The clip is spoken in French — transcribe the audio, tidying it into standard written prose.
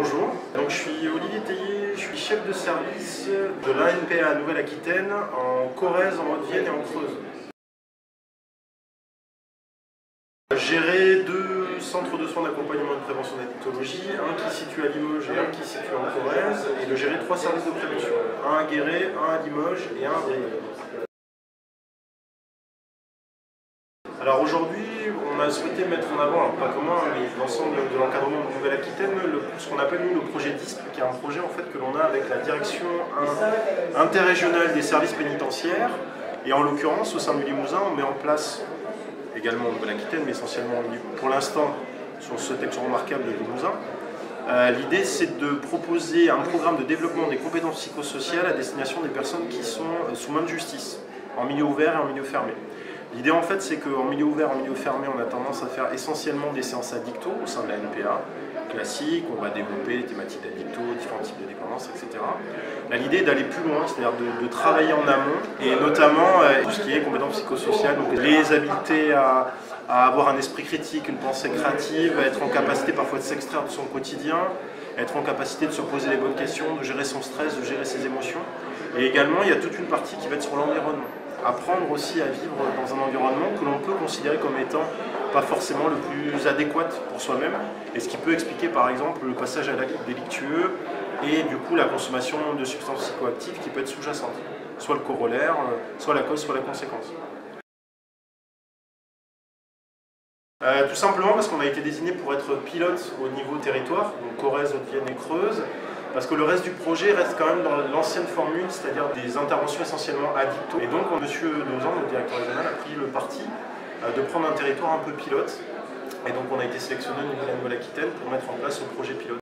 Bonjour, donc je suis Olivier Tellier, je suis chef de service de l'ANPA Nouvelle-Aquitaine en Corrèze, en Haute-Vienne et en Creuse. Gérer deux centres de soins d'accompagnement et de prévention d'addictologie, un qui se situe à Limoges et un qui se situe en Corrèze, et de gérer trois services de prévention, un à Guéret, un à Limoges et un à Briey. Alors aujourd'hui, on a souhaité mettre en avant, alors pas commun, mais l'ensemble de l'encadrement de Nouvelle-Aquitaine, ce qu'on appelle nous le projet DISP, qui est un projet en fait que l'on a avec la direction interrégionale des services pénitentiaires. Et en l'occurrence, au sein du Limousin, on met en place, également en Nouvelle-Aquitaine, mais essentiellement pour l'instant sur ce texte remarquable de Limousin, l'idée c'est de proposer un programme de développement des compétences psychosociales à destination des personnes qui sont sous main de justice, en milieu ouvert et en milieu fermé. L'idée en fait c'est qu'en milieu ouvert et en milieu fermé on a tendance à faire essentiellement des séances addicto au sein de la NPA, classique, on va développer les thématiques d'addicto, différents types de dépendance, etc. Là l'idée est d'aller plus loin, c'est-à-dire de travailler en amont et notamment tout ce qui est compétences psychosociales, donc les habiliter à avoir un esprit critique, une pensée créative, à être en capacité parfois de s'extraire de son quotidien, être en capacité de se poser les bonnes questions, de gérer son stress, de gérer ses émotions. Et également il y a toute une partie qui va être sur l'environnement. Apprendre aussi à vivre dans un environnement que l'on peut considérer comme étant pas forcément le plus adéquat pour soi-même, et ce qui peut expliquer par exemple le passage à l'acte délictueux et du coup la consommation de substances psychoactives qui peut être sous-jacente, soit le corollaire, soit la cause, soit la conséquence. Tout simplement parce qu'on a été désigné pour être pilote au niveau territoire, donc Corrèze, Haute-Vienne et Creuse, parce que le reste du projet reste quand même dans l'ancienne formule, c'est-à-dire des interventions essentiellement addicto. Et donc, M. Dozan, le directeur régional, a pris le parti de prendre un territoire un peu pilote. Et donc, on a été sélectionné au niveau de la Nouvelle-Aquitaine pour mettre en place ce projet pilote.